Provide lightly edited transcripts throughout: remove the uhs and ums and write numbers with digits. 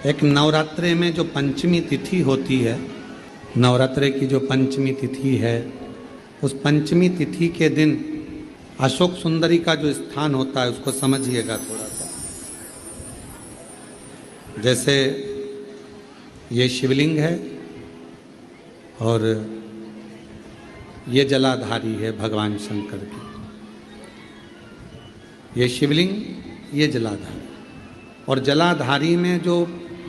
एक नवरात्रे में जो पंचमी तिथि होती है, नवरात्रे की जो पंचमी तिथि है, उस पंचमी तिथि के दिन अशोक सुंदरी का जो स्थान होता है उसको समझिएगा थोड़ा सा। जैसे ये शिवलिंग है और ये जलाधारी है भगवान शंकर की। ये शिवलिंग, ये जलाधारी, और जलाधारी में जो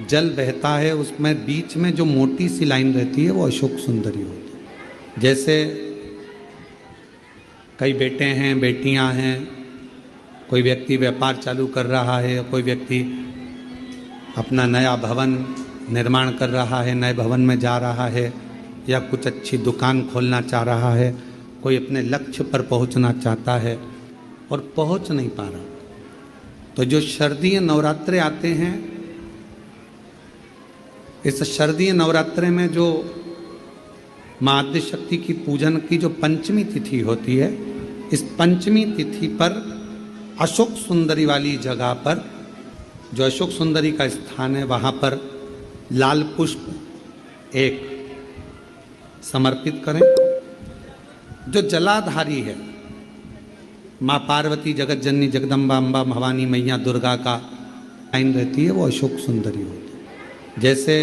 जल बहता है उसमें बीच में जो मोटी सी लाइन रहती है वो अशोक सुंदरी होती है। जैसे कई बेटे हैं, बेटियां हैं, कोई व्यक्ति व्यापार चालू कर रहा है, कोई व्यक्ति अपना नया भवन निर्माण कर रहा है, नए भवन में जा रहा है, या कुछ अच्छी दुकान खोलना चाह रहा है, कोई अपने लक्ष्य पर पहुंचना चाहता है और पहुंच नहीं पा रहा, तो जो शारदीय नवरात्रे आते हैं, इस शारदीय नवरात्रे में जो माँ आद्य शक्ति की पूजन की जो पंचमी तिथि होती है, इस पंचमी तिथि पर अशोक सुंदरी वाली जगह पर, जो अशोक सुंदरी का स्थान है, वहाँ पर लाल पुष्प एक समर्पित करें। जो जलाधारी है, माँ पार्वती, जगत जननी, जगदम्बा, अम्बा, भवानी मैया, दुर्गा का लाइन रहती है, वो अशोक सुंदरी होती है। जैसे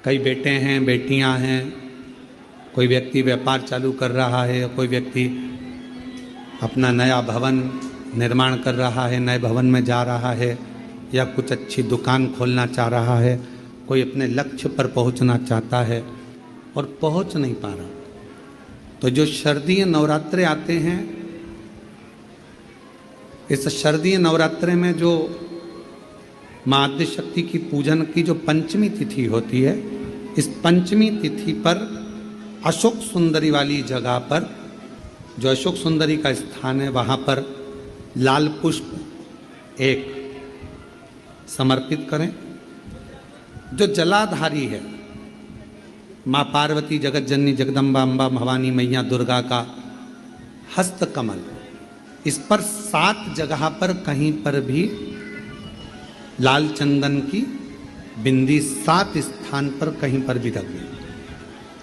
कई बेटे हैं, बेटियां हैं, कोई व्यक्ति व्यापार चालू कर रहा है, कोई व्यक्ति अपना नया भवन निर्माण कर रहा है, नए भवन में जा रहा है, या कुछ अच्छी दुकान खोलना चाह रहा है, कोई अपने लक्ष्य पर पहुंचना चाहता है और पहुंच नहीं पा रहा, तो जो शारदीय नवरात्रे आते हैं, इस शारदीय नवरात्रे में जो माँ आद्य शक्ति की पूजन की जो पंचमी तिथि होती है, इस पंचमी तिथि पर अशोक सुंदरी वाली जगह पर, जो अशोक सुंदरी का स्थान है, वहाँ पर लाल पुष्प एक समर्पित करें। जो जलाधारी है, माँ पार्वती, जगत जननी, जगदम्बा, अम्बा, भवानी मैया, दुर्गा का हस्त कमल, इस पर 7 जगह पर कहीं पर भी लाल चंदन की बिंदी 7 स्थान पर कहीं पर भी रख दें,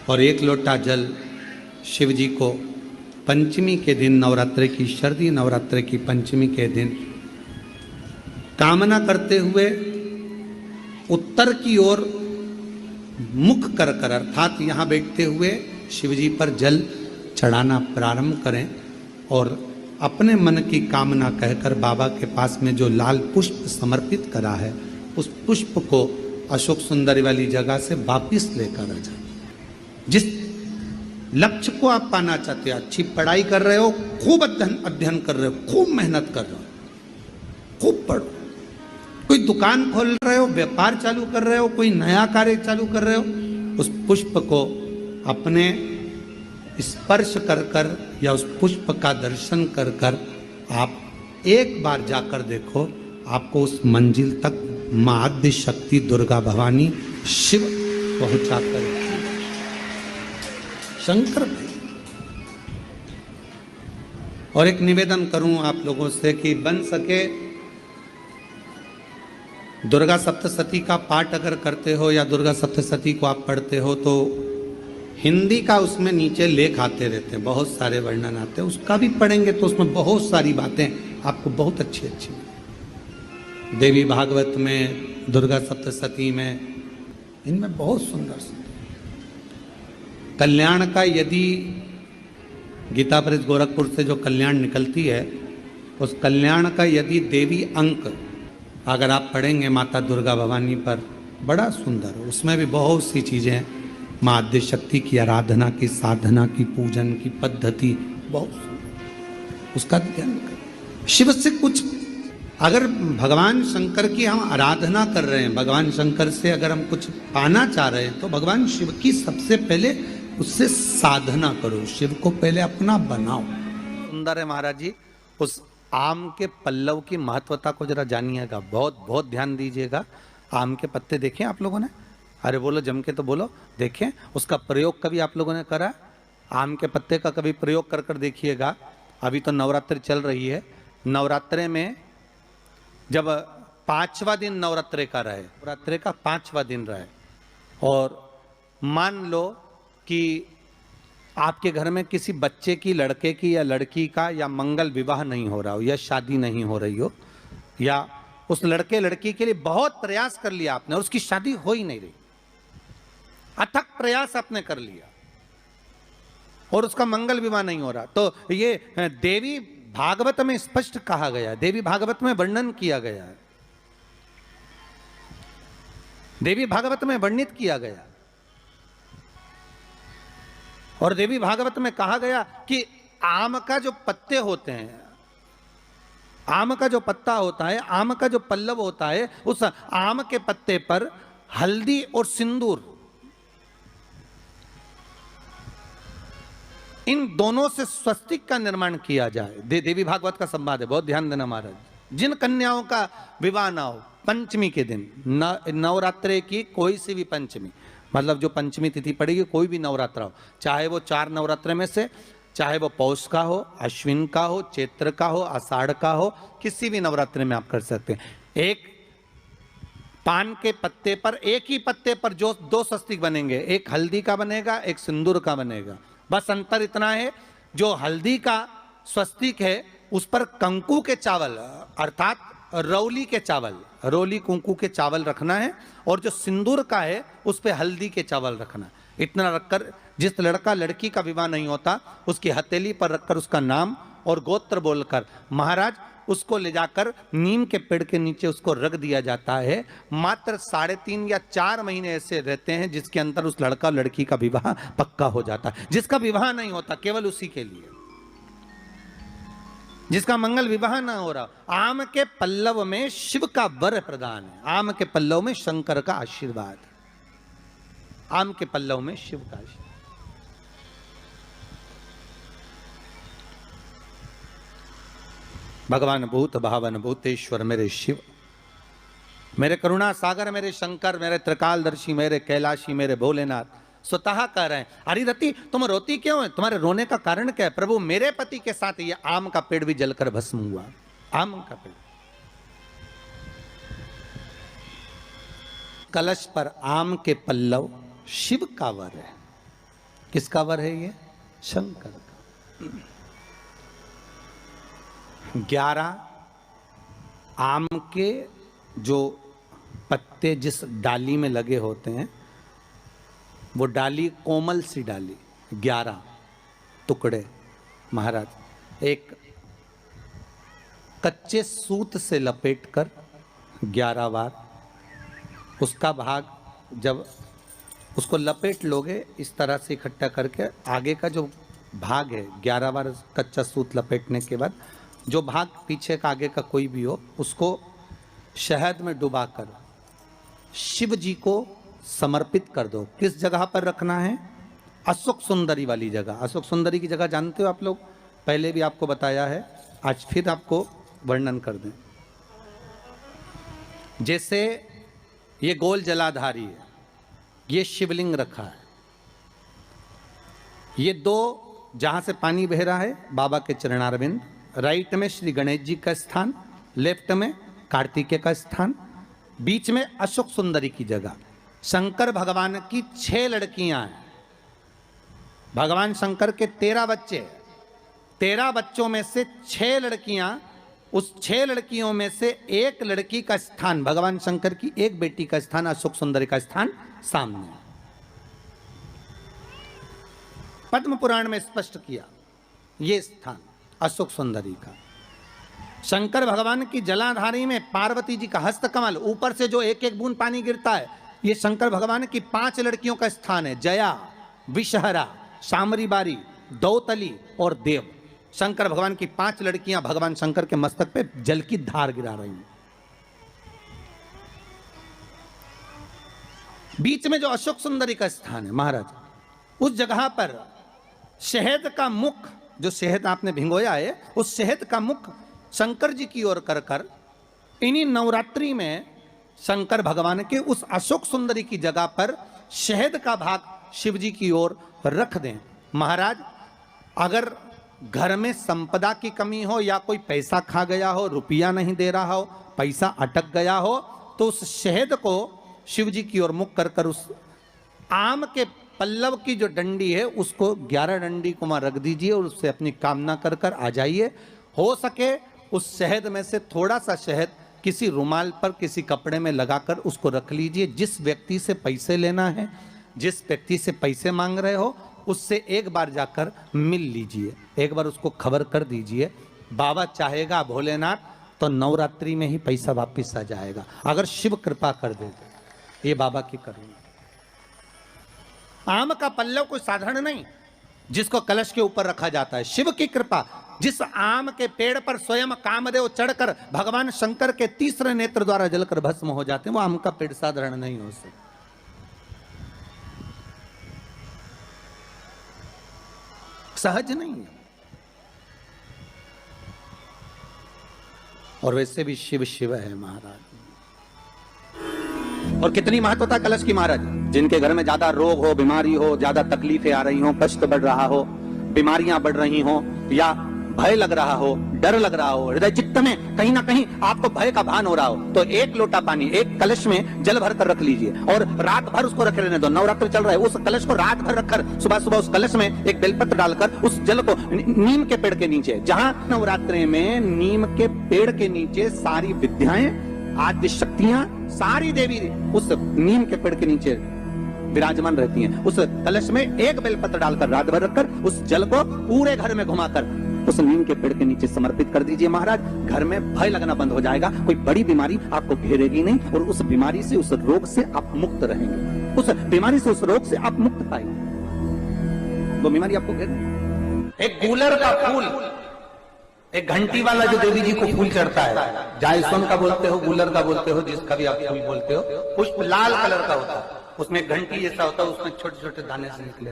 और 1 लोटा जल शिव जी को पंचमी के दिन, नवरात्रे की, शारदीय नवरात्रे की पंचमी के दिन कामना करते हुए उत्तर की ओर मुख कर कर, अर्थात यहाँ बैठते हुए शिव जी पर जल चढ़ाना प्रारंभ करें, और अपने मन की कामना कहकर बाबा के पास में जो लाल पुष्प समर्पित करा है, उस पुष्प को अशोक सुंदरी वाली जगह से वापिस लेकर आ जाए। जिस लक्ष्य को आप पाना चाहते हो, अच्छी पढ़ाई कर रहे हो, खूब अध्ययन कर रहे हो, खूब मेहनत कर रहे हो, खूब पढ़ो, कोई दुकान खोल रहे हो, व्यापार चालू कर रहे हो, कोई नया कार्य चालू कर रहे हो, उस पुष्प को अपने स्पर्श कर कर या उस पुष्प का दर्शन कर कर आप एक बार जाकर देखो, आपको उस मंजिल तक माँ आद्य शक्ति, दुर्गा, भवानी, शिव पहुंचा कर शंकर भाई। और एक निवेदन करूं आप लोगों से कि बन सके दुर्गा सप्तशती का पाठ अगर करते हो या दुर्गा सप्तशती को आप पढ़ते हो, तो हिंदी का उसमें नीचे लेख आते रहते हैं, बहुत सारे वर्णन आते हैं, उसका भी पढ़ेंगे तो उसमें बहुत सारी बातें आपको बहुत अच्छी अच्छी, देवी भागवत में, दुर्गा सप्तशती में, इनमें बहुत सुंदर सुंदर कल्याण का, यदि गीता प्रेस गोरखपुर से जो कल्याण निकलती है, उस कल्याण का यदि देवी अंक अगर आप पढ़ेंगे माता दुर्गा भवानी पर, बड़ा सुंदर, उसमें भी बहुत सी चीज़ें माँ आद्य शक्ति की आराधना की, साधना की, पूजन की पद्धति बहुत सुंदर, उसका ध्यान करें। शिव से कुछ, अगर भगवान शंकर की हम आराधना कर रहे हैं, भगवान शंकर से अगर हम कुछ पाना चाह रहे हैं, तो भगवान शिव की सबसे पहले उससे साधना करो, शिव को पहले अपना बनाओ। सुंदर है महाराज जी। उस आम के पल्लव की महत्वता को जरा जानिएगा, बहुत बहुत ध्यान दीजिएगा। आम के पत्ते देखें आप लोगों ने? अरे बोलो, जम के तो बोलो। देखें, उसका प्रयोग कभी आप लोगों ने करा? आम के पत्ते का कभी प्रयोग कर कर देखिएगा। अभी तो नवरात्रि चल रही है, नवरात्रे में जब 5वां दिन नवरात्रे का रहे, नवरात्रे का 5वां दिन रहे, और मान लो कि आपके घर में किसी बच्चे की, लड़के की या लड़की का या मंगल विवाह नहीं हो रहा हो, या शादी नहीं हो रही हो, या उस लड़के लड़की के लिए बहुत प्रयास कर लिया आपने और उसकी शादी हो ही नहीं रही, अथक प्रयास आपने कर लिया और उसका मंगल विवाह नहीं हो रहा, तो ये देवी भागवत में स्पष्ट कहा गया, देवी भागवत में वर्णन किया गया है, देवी भागवत में वर्णित किया गया, और देवी भागवत में कहा गया कि आम का जो पत्ते होते हैं, आम का जो पत्ता होता है, आम का जो पल्लव होता है, उस आम के पत्ते पर हल्दी और सिंदूर, इन दोनों से स्वस्तिक का निर्माण किया जाए। देवी भागवत का संवाद है, बहुत ध्यान देना महाराज। जिन कन्याओं का विवाह ना हो पंचमी के दिन, नवरात्रे की कोई सी भी पंचमी, मतलब जो पंचमी तिथि पड़ेगी, कोई भी नवरात्रा हो, चाहे वो 4 नवरात्रे में से, चाहे वो पौष का हो, अश्विन का हो, चैत्र का हो, आषाढ़ का हो, किसी भी नवरात्रे में आप कर सकते हैं। एक पान के पत्ते पर, एक ही पत्ते पर जो 2 स्वस्तिक बनेंगे, एक हल्दी का बनेगा, एक सिंदूर का बनेगा। बस अंतर इतना है, जो हल्दी का स्वस्तिक है उस पर कंकु के चावल, अर्थात रौली के चावल, रोली कुंकू के चावल रखना है, और जो सिंदूर का है उस पे हल्दी के चावल रखना। इतना रखकर जिस लड़का लड़की का विवाह नहीं होता उसकी हथेली पर रखकर उसका नाम और गोत्र बोलकर महाराज उसको ले जाकर नीम के पेड़ के नीचे उसको रख दिया जाता है। मात्र 3.5 या 4 महीने ऐसे रहते हैं जिसके अंदर उस लड़का लड़की का विवाह पक्का हो जाता है। जिसका विवाह नहीं होता केवल उसी के लिए, जिसका मंगल विवाह ना हो रहा, आम के पल्लव में शिव का वर प्रदान है, आम के पल्लव में शंकर का आशीर्वाद, आम के पल्लव में शिव का आशीर्वाद। भगवान भूत भावन भूतेश्वर मेरे शिव, मेरे करुणा सागर, मेरे शंकर, मेरे त्रिकालदर्शी, मेरे कैलाशी, मेरे भोलेनाथ स्वतः कह रहे हैं, अरे रति तुम रोती क्यों है, तुम्हारे रोने का कारण क्या है? प्रभु मेरे पति के साथ ये आम का पेड़ भी जलकर भस्म हुआ, आम का पेड़। कलश पर आम के पल्लव शिव का वर है। किसका वर है ये? शंकर का। 11 आम के जो पत्ते जिस डाली में लगे होते हैं, वो डाली कोमल सी डाली, 11 टुकड़े महाराज एक कच्चे सूत से लपेटकर 11 बार उसका भाग, जब उसको लपेट लोगे इस तरह से इकट्ठा करके, आगे का जो भाग है 11 बार कच्चा सूत लपेटने के बाद जो भाग पीछे का आगे का कोई भी हो, उसको शहद में डुबाकर शिव जी को समर्पित कर दो। किस जगह पर रखना है? अशोक सुंदरी वाली जगह। अशोक सुंदरी की जगह जानते हो आप लोग, पहले भी आपको बताया है, आज फिर आपको वर्णन कर दें। जैसे ये गोल जलाधारी है, ये शिवलिंग रखा है, ये 2 जहां से पानी बह रहा है बाबा के चरणारविंद, राइट में श्री गणेश जी का स्थान, लेफ्ट में कार्तिकेय का स्थान, बीच में अशोक सुंदरी की जगह। शंकर भगवान की 6 लड़कियां हैं। भगवान शंकर के 13 बच्चे, 13 बच्चों में से 6 लड़कियां, उस 6 लड़कियों में से एक लड़की का स्थान, भगवान शंकर की एक बेटी का स्थान, अशोक सुंदरी का स्थान सामने। पद्म पुराण में स्पष्ट किया ये स्थान अशोक सुंदरी का। शंकर भगवान की जलाधारी में पार्वती जी का हस्तकमल, ऊपर से जो एक एक बूंद पानी गिरता है, ये शंकर भगवान की 5 लड़कियों का स्थान है, जया, विषहरा, शामरी बारी, दौतली और देव। शंकर भगवान की 5 लड़कियां भगवान शंकर के मस्तक पे जल की धार गिरा रही हैं। बीच में जो अशोक सुंदरी का स्थान है महाराज, उस जगह पर शहद का मुख, जो शहद आपने भिंगोया है, उस शहद का मुख शंकर जी की ओर कर कर इन्हीं नवरात्रि में शंकर भगवान के उस अशोक सुंदरी की जगह पर शहद का भाग शिव जी की ओर रख दें। महाराज अगर घर में संपदा की कमी हो या कोई पैसा खा गया हो, रुपया नहीं दे रहा हो, पैसा अटक गया हो, तो उस शहद को शिव जी की ओर मुख कर कर उस आम के पल्लव की जो डंडी है उसको 11 डंडी को वहां रख दीजिए और उससे अपनी कामना कर कर आ जाइए। हो सके उस शहद में से थोड़ा सा शहद किसी रुमाल पर, किसी कपड़े में लगाकर उसको रख लीजिए। जिस व्यक्ति से पैसे लेना है, जिस व्यक्ति से पैसे मांग रहे हो, उससे एक बार जाकर मिल लीजिए, एक बार उसको खबर कर दीजिए। बाबा चाहेगा भोलेनाथ तो नवरात्रि में ही पैसा वापस आ जाएगा, अगर शिव कृपा कर दे तो। ये बाबा की करुणा। आम का पल्लव कोई साधारण नहीं जिसको कलश के ऊपर रखा जाता है, शिव की कृपा। जिस आम के पेड़ पर स्वयं कामदेव चढ़कर भगवान शंकर के तीसरे नेत्र द्वारा जलकर भस्म हो जाते हैं, वो आम का पेड़ साधारण नहीं हो सकता। सहज नहीं है। और वैसे भी शिव शिव है महाराज। और कितनी महत्वता कलश की महाराज। जिनके घर में ज्यादा रोग हो, बीमारी हो, ज्यादा तकलीफें आ रही हो, कष्ट बढ़ रहा हो, बीमारियां बढ़ रही हो, या भय लग रहा हो, डर लग रहा हो, हृदय चित्त में कहीं ना कहीं आपको भय का भान हो रहा हो, तो एक लोटा पानी एक कलश में जल भर कर रख लीजिए और रात भर उसको रखे रहने दो। नवरात्र चल रहा है, उस कलश को रात भर रखकर सुबह सुबह उस कलश में एक बेलपत्र डालकर उस जल को नीम के पेड़ के नीचे, जहां नवरात्रि में नीम के पेड़ के नीचे सारी विद्याएं, आदि शक्तियां, सारी देवी उस नीम के पेड़ के नीचे विराजमान रहती हैं। उस कलश में एक बेलपत्र डालकर रात भर रखकर उस जल को पूरे घर में घुमाकर उस नीम के पेड़ के नीचे समर्पित कर दीजिए महाराज। घर में भय लगना बंद हो जाएगा, कोई बड़ी बीमारी आपको घेरेगी नहीं और उस बीमारी से, उस रोग से आप मुक्त रहेंगे। उस बीमारी से, उस रोग से आप मुक्त पाएंगे। वो बीमारी आपको घेरे। एक गूलर का फूल, एक घंटी वाला जो देवी जी को फूल चढ़ता है, जायसवन का बोलते हो, गूलर का बोलते हो, जिसका भी आप फूल बोलते हो, पुष्प लाल कलर का होता है, उसमें घंटी जैसा होता है, उसमें छोटे छोटे दाने से निकले।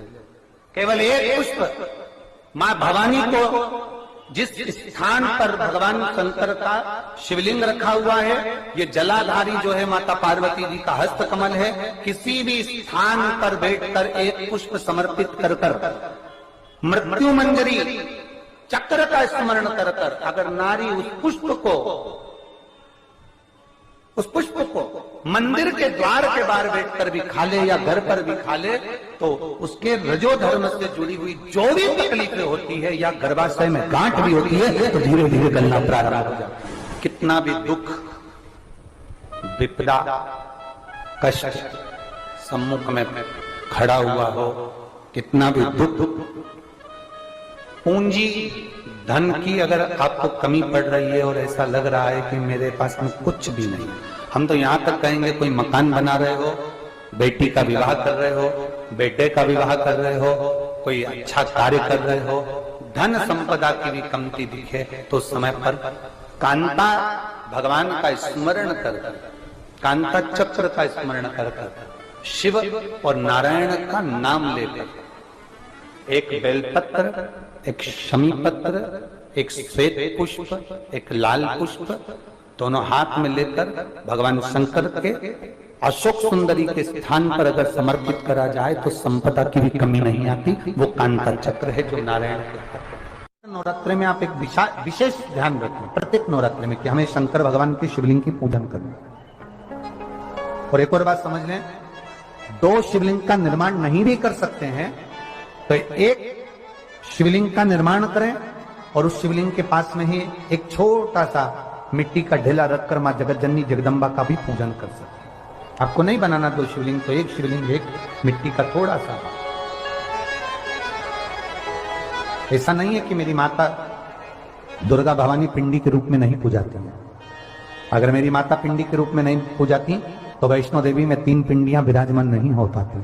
केवल एक पुष्प मां भवानी को जिस स्थान पर भगवान शंकर का शिवलिंग रखा हुआ है, ये जलाधारी जो है माता पार्वती जी का हस्त कमल है, किसी भी स्थान पर बैठकर एक पुष्प समर्पित कर कर मृत्यु मंजरी चक्र का स्मरण कर कर अगर नारी उस पुष्प को मंदिर के द्वार के बाहर बैठकर भी खा ले या घर पर भी खा ले, तो उसके रजो धर्म से जुड़ी हुई जो भी तकलीफें होती है या गर्भाशय में गांठ भी होती है, तो धीरे धीरे गलना प्रारंभ हो जाता है। कितना भी दुख, विपदा, कष्ट सम्मुख में खड़ा हुआ हो, कितना भी दुख, पूंजी धन की अगर आपको कमी पड़ रही है और ऐसा लग रहा है कि मेरे पास में कुछ भी नहीं, हम तो यहां तक कहेंगे कोई मकान बना रहे हो, बेटी का विवाह कर रहे हो, बेटे का विवाह कर रहे हो, कोई अच्छा कार्य कर रहे हो, धन संपदा की भी कमती दिखे, तो समय पर कांता भगवान का स्मरण कर, कांता चक्र का स्मरण कर, शिव और नारायण का नाम लेकर एक बेलपत्र, एक शमी पत्र, एक श्वेत पुष्प, एक लाल पुष्प दोनों हाथ में लेकर भगवान शंकर के अशोक सुंदरी के स्थान पर अगर समर्पित करा जाए तो संपदा की भी कमी नहीं आती। वो कांता चक्र है जो नारायण के। नवरात्रि में आप एक विशेष ध्यान रखें प्रत्येक नवरात्रि में कि हमें शंकर भगवान के शिवलिंग की पूजन करना। और एक और बात समझ लें, दो शिवलिंग का निर्माण नहीं भी कर सकते हैं तो एक शिवलिंग का निर्माण करें और उस शिवलिंग के पास में ही एक छोटा सा मिट्टी का ढेला रखकर मां जगतजननी जगदम्बा का भी पूजन कर सकते। आपको नहीं बनाना दो शिवलिंग, तो एक शिवलिंग, एक मिट्टी का थोड़ा सा। ऐसा नहीं है कि मेरी माता दुर्गा भवानी पिंडी के रूप में नहीं पूजाती है। अगर मेरी माता पिंडी के रूप में नहीं पूजाती तो वैष्णो देवी में 3 पिंडियां विराजमान नहीं हो पाती।